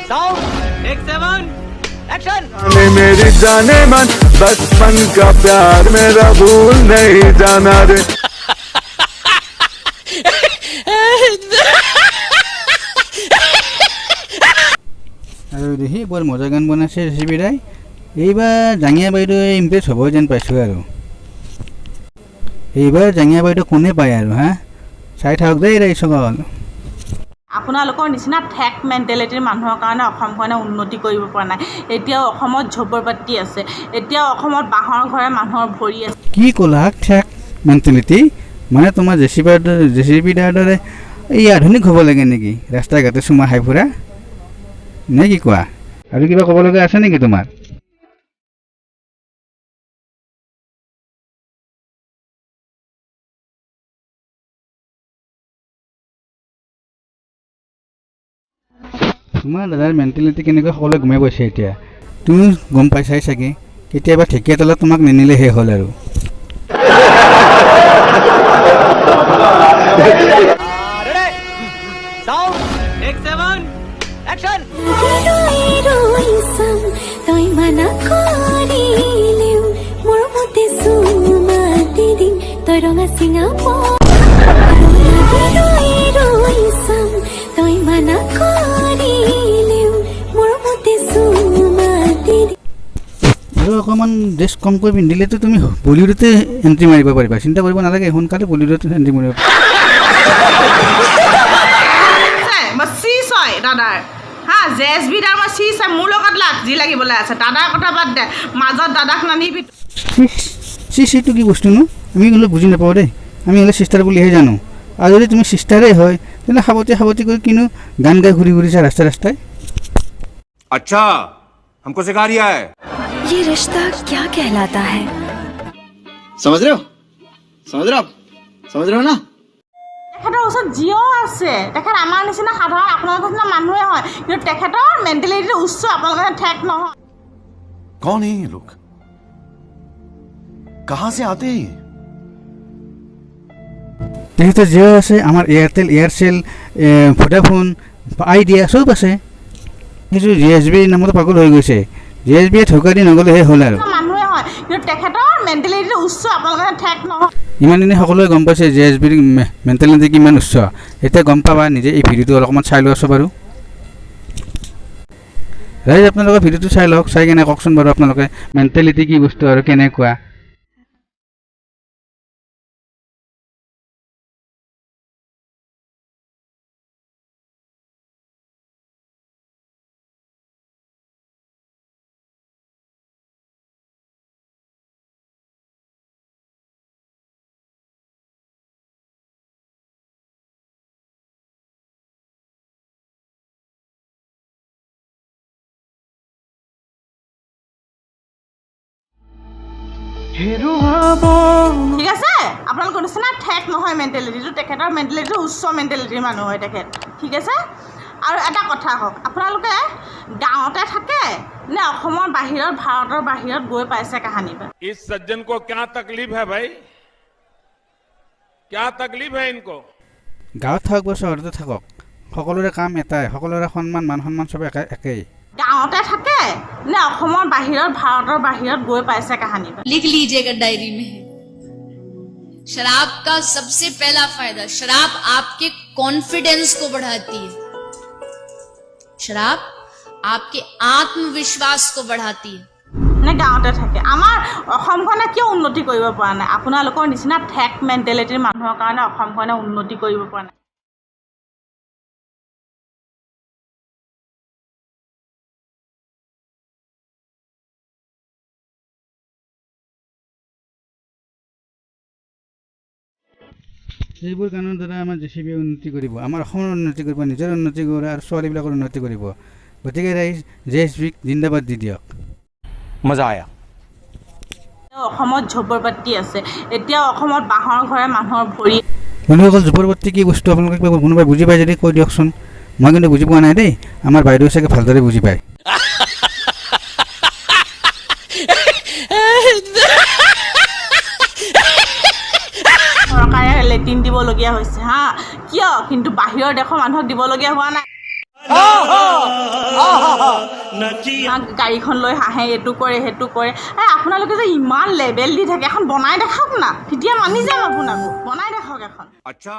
Sound take 7 action. मेरी जाने मन बचपन का प्यार मेरा भूल नहीं जाना रे। আৰু দেখি বৰ মজা গান বনাইছে ৰেচিপিৰাই। এইবাৰ জাঙিয়া বাইদেৱে ইমপ্ৰেছ হ'ব যেন পাইছোঁ আৰু। এইবাৰ জাঙিয়া বাইদেউ কোনে পায় আৰু হা চাই থাকক দেই ৰাইজসকল। আপোনালোকৰ নিচিনা ঠেক মেণ্টেলিটিৰ মানুহৰ কাৰণে অসমখনে উন্নতি কৰিব পৰা নাই। এতিয়াও অসমত ঝপৰবাতি আছে, এতিয়াও অসমত বাঁহৰ ঘৰে মানুহৰ ভৰি আছে। কি ক'লা ঠেক মেণ্টেলিটি? মানে তোমাৰ জেচিবি দাৰ দৰে এই আধুনিক হ'ব লাগে নেকি ৰাস্তা ঘাটে চুমা খাই ফুৰা নে কি কোৱা? আৰু কিবা ক'ব লগা আছে নেকি তোমাৰ? তোমাৰ দাদাৰ মেণ্টেলিটি কেনেকৈ সকলোৱে গমে পাইছে এতিয়া। তুমিও গম পাইছাই চাগে। কেতিয়াবা ঢেকীয়া তলত তোমাক নিনিলে শেষ হ'ল আৰু। Sound take 7 action. তই মানা কৰিলেও মোৰ মতে চুমাতি দিম তই ৰঙা চিঙা তই মানা কৰিলেও মোৰ মতে চুমাতি দিম। আৰু অকণমান ড্ৰেছ কমকৈ পিন্ধিলেতো তুমি বলিউডতে এণ্ট্ৰি মাৰিব পাৰিবা। চিন্তা কৰিব নালাগে, সোনকালে বলিউডত এণ্ট্ৰি মাৰিব পাৰিবা। দাদাৰ হা জেএছবি দাৰ মই চি চাই মোৰ লগত লাগ যি লাগিবলৈ আছে। দাদাৰ কথা বাদ দে, মাজত দাদাক নানিবি। চিটো কি বস্তুনো? আমি কিন্তু বুজি নাপাওঁ দেই। আমি হ'লে চিষ্টাৰ বুলিহে জানো। আৰু যদি তুমি চিষ্টাৰেই হয় তেনে সাৱতি কৰি কিনো গান গাই ঘূৰি ঘূৰিছা ৰাস্তাই ৰাস্তাই। अच्छा हमको सिखा रिया है ये रिश्ता क्या कहलाता है? समझ रहे हो ना? তেখেতৰ ওচৰত জিঅ' আছে। তেখেত আমাৰ নিচিনা সাধাৰণ আপোনালোকৰ নিচিনা মানুহে হয়, কিন্তু তেখেতৰ মেণ্টেলিটি উচ্চ, আপোনালোকৰ ঠেক নহয়। कौन है ये लोग कहां से आते हैं তেখেতৰ জিঅ' আছে, আমাৰ এয়াৰটেল এয়াৰচেল ভোডাফোন আইডিয়া চব আছে। কিছু জেএছবি নামতো পাগল হৈ গৈছে। জেএছবিয়ে ঠকা দি নগ'লেহে হ'ল আৰু। মানুহে হয়, কিন্তু তেখেতৰ মেণ্টেলিটি উচ্চ, আপোনালোকৰ ঠেক নহয়। ইমান দিনে সকলোৱে গম পাইছে জেএছবিৰ মেণ্টেলিটি কিমান উচ্চ। এতিয়া গম পাবা নিজে। এই ভিডিঅ'টো অলপমান চাই লোৱা বাৰু ৰাইজ। আপোনালোকে ভিডিঅ'টো চাই লওক, চাই কেনে কওকচোন বাৰু আপোনালোকে মেণ্টেলিটি কি বস্তু আৰু কেনেকুৱা। ঠিক আছে, আপোনালোকৰ নিচিনা ঠেক নহয় মেণ্টেলিটিটো। তেখেতৰ মেণ্টেলিটিটো উচ্চ মেণ্টেলিটিৰ মানুহ হয় তেখেত। ঠিক আছে। আৰু এটা কথা কওক, আপোনালোকে গাঁৱতে থাকে নে অসমৰ বাহিৰত, ভাৰতৰ বাহিৰত গৈ পাইছে কাহানি? इस सज्जन को क्या तकलीफ है भाई, क्या तकलीफ है इनको? গাঁৱত থাকক বা চহৰতে থাকক, সকলোৰে কাম এটাই, সকলোৰে সন্মান মান সন্মান চব একেই। গাঁৱতে থাকে নে অসমৰ বাহিৰত, ভাৰতৰ বাহিৰত গৈ পাইছে কাহানি? लिख लीजिएगा डायरी में। शराब का सबसे पहला फायदा, शराब आपके कॉन्फिडेंस को बढ़ाती है, शराब आपके आत्मविश्वास को बढ़ाती है। নে গাঁৱতে থাকে? আমাৰ অসমখনে কিয় উন্নতি কৰিব পৰা নাই? আপোনালোকৰ নিচিনা ঠেক মেণ্টেলিটিৰ মানুহৰ কাৰণে অসমখনে উন্নতি কৰিব পৰা নাই। এইবোৰ কাৰণৰ দ্বাৰা আমাৰ জেচিবিয়ে উন্নতি কৰিব, আমাৰ অসমৰ উন্নতি কৰিব, নিজৰ উন্নতি কৰিব আৰু ছোৱালীবিলাকৰ উন্নতি কৰিব। গতিকে ৰাইজ জেএছবিক জিন্দাবাদ দি দিয়ক। मजा आया। অসমত ঝপৰবাতি আছে, এতিয়াও অসমত বাঁহৰ ঘৰে মানুহৰ ভৰি। বন্ধুসকল, ঝপৰবাতি কি বস্তু আপোনালোকে কোনোবাই বুজি পায় যদি কৈ দিয়কচোন। মই কিন্তু বুজি পোৱা নাই দেই। আমাৰ বাইদেউ চাগে ভালদৰে বুজি পায়। চৰকাৰে লেট্ৰিন দিবলগীয়া হৈছে হা, কিয়? কিন্তু বাহিৰৰ দেশৰ মানুহক দিবলগীয়া হোৱা নাই। গাড়ীখন লৈ হাঁহে, এইটো কৰে সেইটো কৰে। আপোনালোকে যে ইমান লেবেল দি থাকে, এখন বনাই দেখাওক না, তেতিয়া মানি যাম আপোনাকো। বনাই দেখাওক এখন। अच्छा